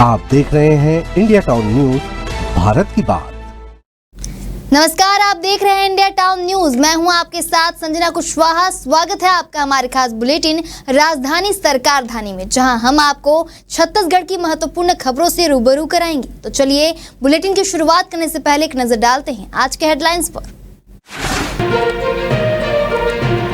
आप देख रहे हैं इंडिया टाउन न्यूज, भारत की बात। नमस्कार, आप देख रहे हैं इंडिया टाउन न्यूज। मैं हूं आपके साथ संजना कुशवाहा। स्वागत है आपका हमारे खास बुलेटिन राजधानी सरकार धानी में, जहां हम आपको छत्तीसगढ़ की महत्वपूर्ण खबरों से रूबरू कराएंगे। तो चलिए बुलेटिन की शुरुआत करने से पहले एक नजर डालते हैं आज के हेडलाइंस पर।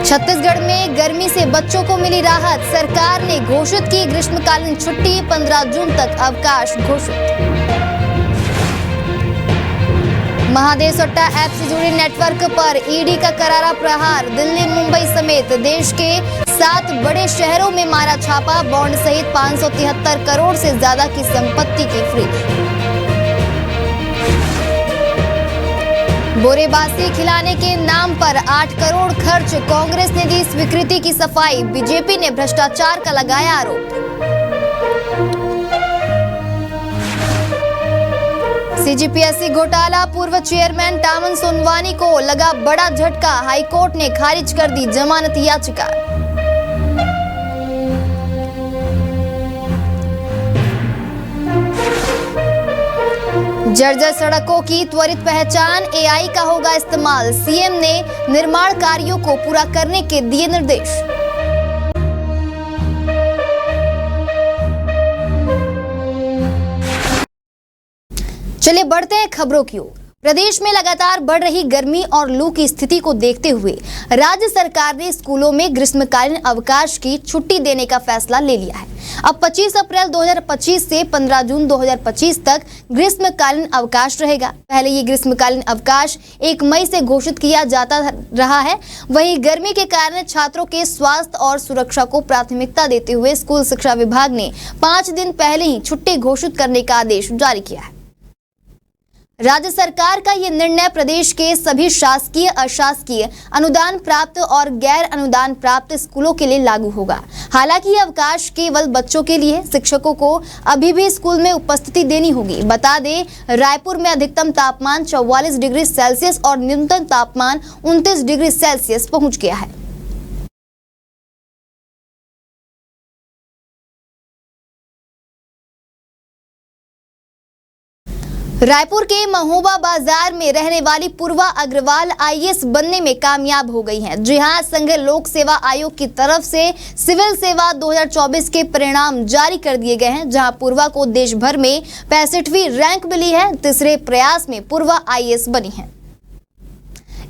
छत्तीसगढ़ में गर्मी से बच्चों को मिली राहत। सरकार ने घोषित की ग्रीष्मकालीन छुट्टी, 15 जून तक अवकाश घोषित। महादेशवट्टा ऐप से जुड़े नेटवर्क पर ईडी का करारा प्रहार। दिल्ली, मुंबई समेत देश के 7 बड़े शहरों में मारा छापा। बॉन्ड सहित 573 करोड़ से ज्यादा की संपत्ति की फ्रीज। बोरेबासी खिलाने के नाम पर 8 करोड़ खर्च। कांग्रेस ने दी स्वीकृति की सफाई। बीजेपी ने भ्रष्टाचार का लगाया आरोप। सीजीपीएससी घोटाला, पूर्व चेयरमैन टामन सोनवानी को लगा बड़ा झटका। हाईकोर्ट ने खारिज कर दी जमानत याचिका। जर्जर सड़कों की त्वरित पहचान, एआई का होगा इस्तेमाल। सीएम ने निर्माण कार्यों को पूरा करने के दिए निर्देश। चलिए बढ़ते हैं खबरों की ओर। प्रदेश में लगातार बढ़ रही गर्मी और लू की स्थिति को देखते हुए राज्य सरकार ने स्कूलों में ग्रीष्मकालीन अवकाश की छुट्टी देने का फैसला ले लिया है। अब 25 अप्रैल 2025 से 15 जून 2025 तक ग्रीष्मकालीन अवकाश रहेगा। पहले ये ग्रीष्मकालीन अवकाश 1 मई से घोषित किया जाता रहा है। वहीं गर्मी के कारण छात्रों के स्वास्थ्य और सुरक्षा को प्राथमिकता देते हुए स्कूल शिक्षा विभाग ने 5 दिन पहले ही छुट्टी घोषित करने का आदेश जारी किया है। राज्य सरकार का ये निर्णय प्रदेश के सभी शासकीय, अशासकीय, अनुदान प्राप्त और गैर अनुदान प्राप्त स्कूलों के लिए लागू होगा। हालांकि ये अवकाश केवल बच्चों के लिए, शिक्षकों को अभी भी स्कूल में उपस्थिति देनी होगी। बता दें, रायपुर में अधिकतम तापमान 44 डिग्री सेल्सियस और न्यूनतम तापमान 29 डिग्री सेल्सियस पहुंच गया है। रायपुर के महोबा बाजार में रहने वाली पूर्वा अग्रवाल आईएएस बनने में कामयाब हो गई हैं। जी हां, संघ लोक सेवा आयोग की तरफ से सिविल सेवा 2024 के परिणाम जारी कर दिए गए हैं, जहां पूर्वा को देश भर में 65वीं रैंक मिली है। तीसरे प्रयास में पूर्वा आईएएस बनी है।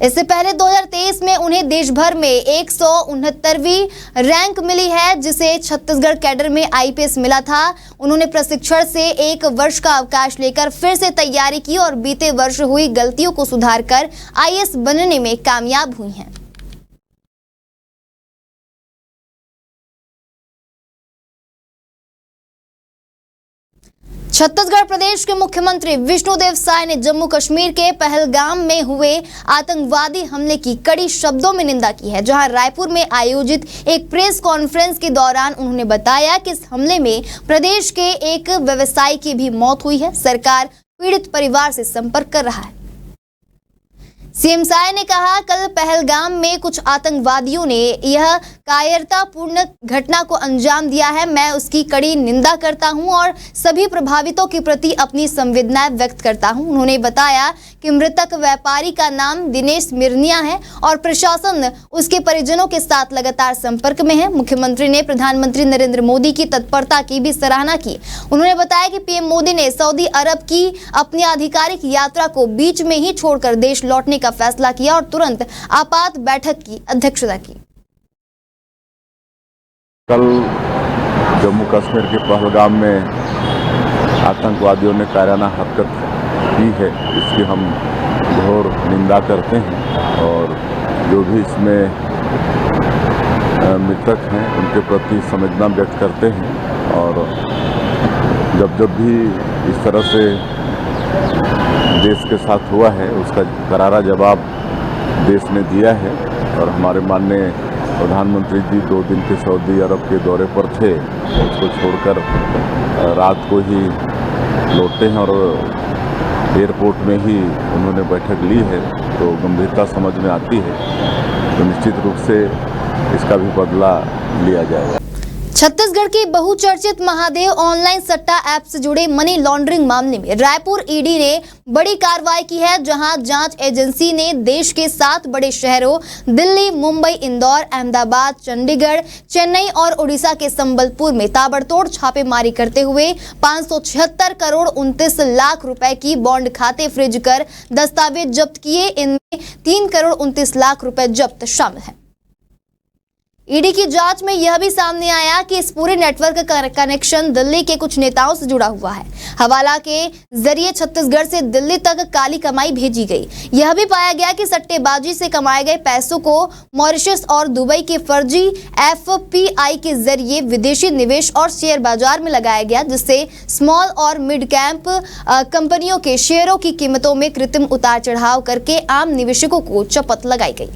इससे पहले 2023 में उन्हें देश भर में 169वीं रैंक मिली है, जिसे छत्तीसगढ़ कैडर में आईपीएस मिला था। उन्होंने प्रशिक्षण से 1 वर्ष का अवकाश लेकर फिर से तैयारी की और बीते वर्ष हुई गलतियों को सुधारकर आईएएस बनने में कामयाब हुई हैं। छत्तीसगढ़ प्रदेश के मुख्यमंत्री विष्णुदेव साय ने जम्मू कश्मीर के पहलगाम में हुए आतंकवादी हमले की कड़ी शब्दों में निंदा की है। जहां रायपुर में आयोजित एक प्रेस कॉन्फ्रेंस के दौरान उन्होंने बताया कि इस हमले में प्रदेश के एक व्यवसायी की भी मौत हुई है। सरकार पीड़ित परिवार से संपर्क कर रहा है। सीएम साय ने कहा, कल पहलगाम में कुछ आतंकवादियों ने यह कायरतापूर्ण घटना को अंजाम दिया है। मैं उसकी कड़ी निंदा करता हूं और सभी प्रभावितों के प्रति अपनी संवेदनाएं व्यक्त करता हूं। उन्होंने बताया कि मृतक व्यापारी का नाम दिनेश मिर्निया है और प्रशासन उसके परिजनों के साथ लगातार संपर्क में है। मुख्यमंत्री ने प्रधानमंत्री नरेंद्र मोदी की तत्परता की भी सराहना की। उन्होंने बताया कि पीएम मोदी ने सऊदी अरब की अपनी आधिकारिक यात्रा को बीच में ही छोड़कर देश लौटने का फैसला किया और तुरंत आपात बैठक की अध्यक्षता की। कल जम्मू कश्मीर के पहलगाम में आतंकवादियों ने कायराना हरकत की है, इसकी हम घोर निंदा करते हैं और जो भी इसमें मृतक हैं उनके प्रति संवेदना व्यक्त करते हैं। और जब भी इस तरह से देश के साथ हुआ है उसका करारा जवाब देश ने दिया है। और हमारे माननीय प्रधानमंत्री जी 2 दिन के सऊदी अरब के दौरे पर थे, उसको छोड़कर रात को ही लौटे हैं और एयरपोर्ट में ही उन्होंने बैठक ली है। तो गंभीरता समझ में आती है, तो निश्चित रूप से इसका भी बदला लिया जाएगा। छत्तीसगढ़ छत्तीसगढ़ की बहुचर्चित महादेव ऑनलाइन सट्टा ऐप से जुड़े मनी लॉन्ड्रिंग मामले में रायपुर ईडी ने बड़ी कार्रवाई की है, जहां जांच एजेंसी ने देश के 7 बड़े शहरों दिल्ली, मुंबई, इंदौर, अहमदाबाद, चंडीगढ़, चेन्नई और उड़ीसा के संबलपुर में ताबड़तोड़ छापेमारी करते हुए 576 करोड़ 29 लाख रुपए की बॉन्ड खाते फ्रीज कर दस्तावेज जब्त किए। इनमें 3 करोड़ 29 लाख रुपए जब्त शामिल है। ईडी की जांच में यह भी सामने आया कि इस पूरे नेटवर्क का कनेक्शन दिल्ली के कुछ नेताओं से जुड़ा हुआ है। हवाला के जरिए छत्तीसगढ़ से दिल्ली तक काली कमाई भेजी गई। यह भी पाया गया कि सट्टेबाजी से कमाए गए पैसों को मॉरिशस और दुबई के फर्जी एफपीआई के जरिए विदेशी निवेश और शेयर बाजार में लगाया गया, जिससे स्मॉल और मिड कैप कंपनियों के शेयरों की कीमतों में कृत्रिम उतार चढ़ाव करके आम निवेशकों को चपत लगाई गई।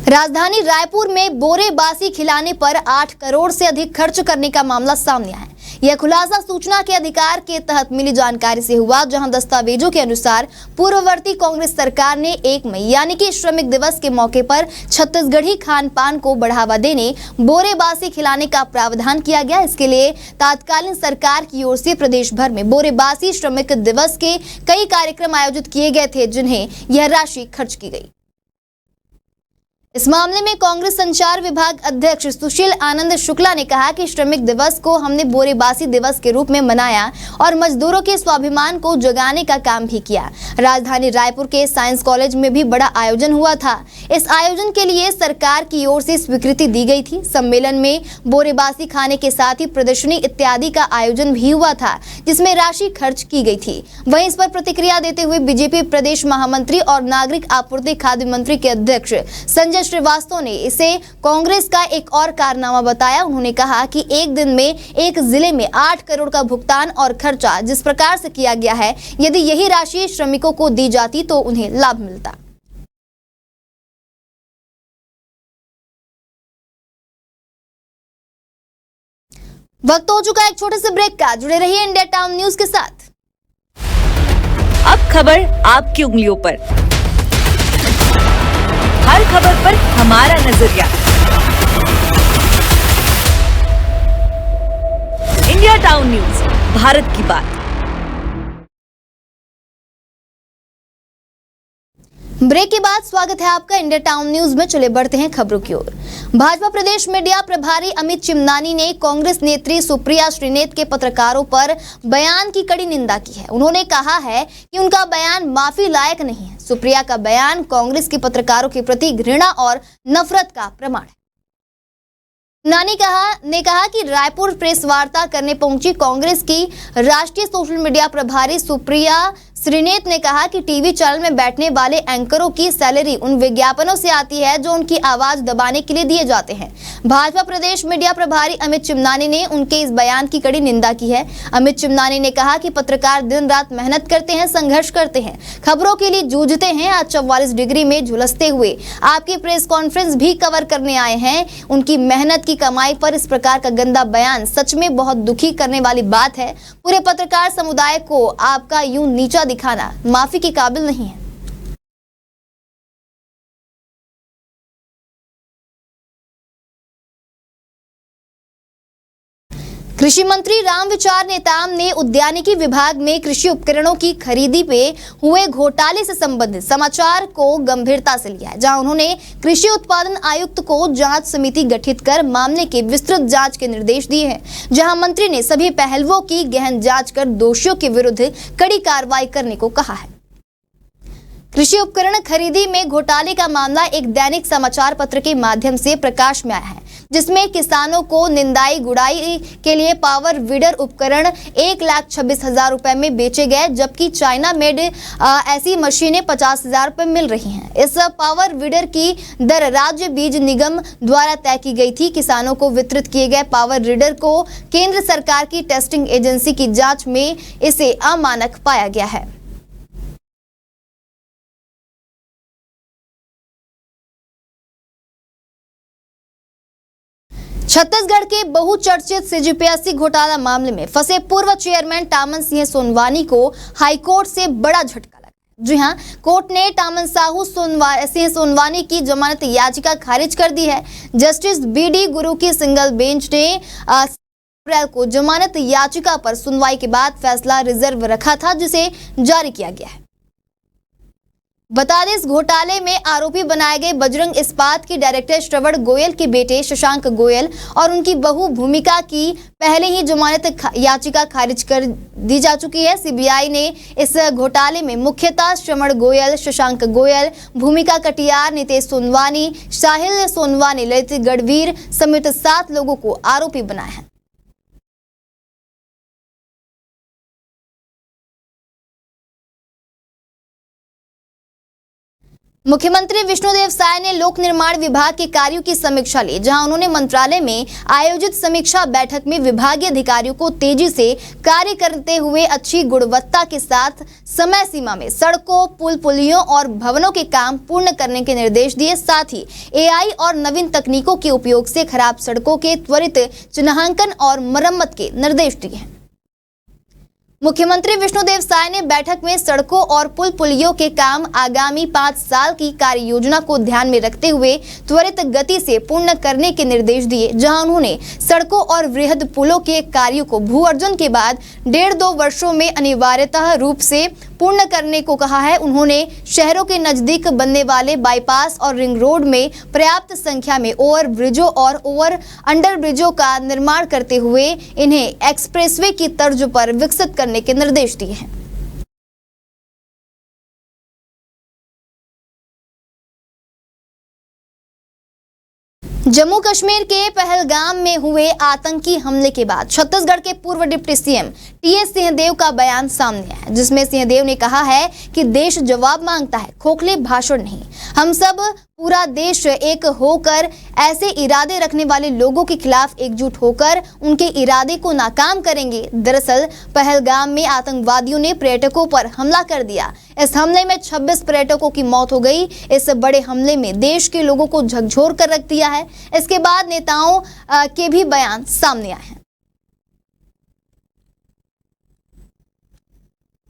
राजधानी रायपुर में बोरे बासी खिलाने पर 8 करोड़ से अधिक खर्च करने का मामला सामने आया है। यह खुलासा सूचना के अधिकार के तहत मिली जानकारी से हुआ, जहां दस्तावेजों के अनुसार पूर्ववर्ती कांग्रेस सरकार ने 1 मई यानी कि श्रमिक दिवस के मौके पर छत्तीसगढ़ी खान पान को बढ़ावा देने बोरे बासी खिलाने का प्रावधान किया गया। इसके लिए तत्कालीन सरकार की ओर से प्रदेश भर में बोरे बासी श्रमिक दिवस के कई कार्यक्रम आयोजित किए गए थे, जिन्हें यह राशि खर्च की गई। इस मामले में कांग्रेस संचार विभाग अध्यक्ष सुशील आनंद शुक्ला ने कहा कि श्रमिक दिवस को हमने बोरेबासी दिवस के रूप में मनाया और मजदूरों के स्वाभिमान को जगाने का काम भी किया। राजधानी रायपुर के साइंस कॉलेज में भी बड़ा आयोजन हुआ था। इस आयोजन के लिए सरकार की ओर से स्वीकृति दी गई थी। सम्मेलन में बोरेबासी खाने के साथ ही प्रदर्शनी इत्यादि का आयोजन भी हुआ था, जिसमें राशि खर्च की गई थी। वहीं इस पर प्रतिक्रिया देते हुए बीजेपी प्रदेश महामंत्री और नागरिक आपूर्ति खाद्य मंत्री के अध्यक्ष संजय श्रीवास्तव ने इसे कांग्रेस का एक और कारनामा बताया। उन्होंने कहा कि एक दिन में एक जिले में 8 करोड़ का भुगतान और खर्चा जिस प्रकार से किया गया है, यदि यही राशि श्रमिकों को दी जाती तो उन्हें लाभ मिलता। वक्त हो चुका है एक छोटे से ब्रेक का। जुड़े रहिए इंडिया टाउन न्यूज के साथ। अब खबर आपकी उंगलियों पर, हर खबर पर हमारा नजरिया। इंडिया टाउन न्यूज, भारत की बात। ब्रेक के बाद स्वागत है आपका इंडिया टाउन न्यूज में। चले बढ़ते हैं खबरों की ओर। भाजपा प्रदेश मीडिया प्रभारी अमित चिमनानी ने कांग्रेस नेत्री सुप्रिया श्रीनेत के पत्रकारों पर बयान की कड़ी निंदा की है। उन्होंने कहा है कि उनका बयान माफी लायक नहीं है। सुप्रिया का बयान कांग्रेस के पत्रकारों के प्रति घृणा और नफरत का प्रमाण है। नानी ने कहा कि रायपुर प्रेस वार्ता करने पहुंची कांग्रेस की राष्ट्रीय सोशल मीडिया प्रभारी सुप्रिया श्रीनेत ने कहा कि टीवी चैनल में बैठने वाले एंकरों की सैलरी उन विज्ञापनों से आती है जो उनकी आवाज दबाने के लिए दिए जाते हैं। भाजपा प्रदेश मीडिया प्रभारी अमित चिमनानी ने उनके इस बयान की कड़ी निंदा की है। अमित चिमनानी ने कहा कि पत्रकार दिन रात मेहनत करते हैं, संघर्ष करते हैं, खबरों के लिए जूझते हैं। आज 44 डिग्री में झुलसते हुए आपकी प्रेस कॉन्फ्रेंस भी कवर करने आए हैं। उनकी मेहनत की कमाई पर इस प्रकार का गंदा बयान सच में बहुत दुखी करने वाली बात है। पूरे पत्रकार समुदाय को आपका यूं नीचा दिखाना माफी के काबिल नहीं है। कृषि मंत्री रामविचार नेताम ने उद्यानिकी विभाग में कृषि उपकरणों की खरीदी पे हुए घोटाले से संबंधित समाचार को गंभीरता से लिया है, जहां उन्होंने कृषि उत्पादन आयुक्त को जांच समिति गठित कर मामले की विस्तृत जांच के निर्देश दिए हैं। जहां मंत्री ने सभी पहलुओं की गहन जांच कर दोषियों के विरुद्ध कड़ी कार्रवाई करने को कहा है। कृषि उपकरण खरीदी में घोटाले का मामला एक दैनिक समाचार पत्र के माध्यम से प्रकाश में आया है, जिसमें किसानों को निंदाई गुड़ाई के लिए पावर वीडर उपकरण 1,26,000 रुपए में बेचे गए, जबकि चाइना मेड ऐसी मशीनें 50,000 रुपए मिल रही हैं। इस पावर वीडर की दर राज्य बीज निगम द्वारा तय की गई थी। किसानों को वितरित किए गए पावर वीडर को केंद्र सरकार की टेस्टिंग एजेंसी की जांच में इसे अमानक पाया गया है। छत्तीसगढ़ के बहुचर्चित सीजीपीएससी घोटाला मामले में फंसे पूर्व चेयरमैन टामन सिंह सोनवानी को हाईकोर्ट से बड़ा झटका लगा। जी हां, कोर्ट ने टामन सिंह सोनवानी की जमानत याचिका खारिज कर दी है। जस्टिस बीडी गुरु की सिंगल बेंच ने अप्रैल को जमानत याचिका पर सुनवाई के बाद फैसला रिजर्व रखा था, जिसे जारी किया गया है। बता दें, इस घोटाले में आरोपी बनाए गए बजरंग इस्पात की डायरेक्टर श्रवण गोयल के बेटे शशांक गोयल और उनकी बहू भूमिका की पहले ही जमानत याचिका खारिज कर दी जा चुकी है। सीबीआई ने इस घोटाले में मुख्यतः श्रवण गोयल, शशांक गोयल, भूमिका कटियार, नितेश सोनवानी, साहिल सोनवानी, ललित गढ़वीर समेत 7 लोगों को आरोपी बनाया है। मुख्यमंत्री विष्णुदेव साय ने लोक निर्माण विभाग के कार्यों की समीक्षा ली, जहां उन्होंने मंत्रालय में आयोजित समीक्षा बैठक में विभागीय अधिकारियों को तेजी से कार्य करते हुए अच्छी गुणवत्ता के साथ समय सीमा में सड़कों, पुल पुलियों और भवनों के काम पूर्ण करने के निर्देश दिए। साथ ही एआई और नवीन तकनीकों के उपयोग से खराब सड़कों के त्वरित चिन्हांकन और मरम्मत के निर्देश दिए हैं। मुख्यमंत्री विष्णुदेव साय ने बैठक में सड़कों और पुल पुलियों के काम आगामी 5 साल की कार्य योजना को ध्यान में रखते हुए त्वरित गति से पूर्ण करने के निर्देश दिए, जहां उन्होंने सड़कों और वृहद पुलों के कार्यों को भू अर्जन के बाद 1.5-2 वर्षों में अनिवार्यतः रूप से पूर्ण करने को कहा है। उन्होंने शहरों के नजदीक बनने वाले बाईपास और रिंग रोड में पर्याप्त संख्या में ओवर ब्रिजों और ओवर अंडर ब्रिजों का निर्माण करते हुए इन्हें एक्सप्रेसवे की तर्ज पर विकसित करने के निर्देश दिए हैं। जम्मू कश्मीर के पहलगाम में हुए आतंकी हमले के बाद छत्तीसगढ़ के पूर्व डिप्टी सीएम टीएस सिंहदेव का बयान सामने आया, जिसमें सिंहदेव ने कहा है कि देश जवाब मांगता है, खोखले भाषण नहीं। हम सब पूरा देश एक होकर ऐसे इरादे रखने वाले लोगों के खिलाफ एकजुट होकर उनके इरादे को नाकाम करेंगे। दरअसल पहलगाम में आतंकवादियों ने पर्यटकों पर हमला कर दिया। इस हमले में 26 पर्यटकों की मौत हो गई। इस बड़े हमले में देश के लोगों को झकझोर कर रख दिया है। इसके बाद नेताओं के भी बयान सामने आए हैं,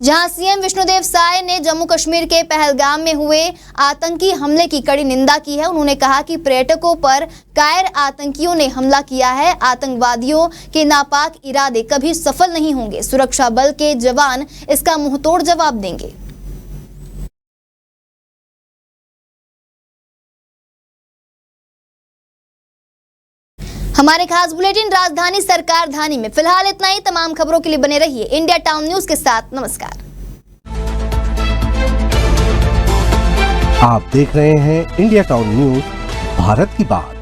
जहां सीएम विष्णुदेव साय ने जम्मू कश्मीर के पहलगाम में हुए आतंकी हमले की कड़ी निंदा की है। उन्होंने कहा कि पर्यटकों पर कायर आतंकियों ने हमला किया है। आतंकवादियों के नापाक इरादे कभी सफल नहीं होंगे। सुरक्षा बल के जवान इसका मुंहतोड़ जवाब देंगे। हमारे खास बुलेटिन राजधानी सरकार धानी में फिलहाल इतना ही। तमाम खबरों के लिए बने रहिए इंडिया टाउन न्यूज के साथ। नमस्कार। आप देख रहे हैं इंडिया टाउन न्यूज, भारत की बात।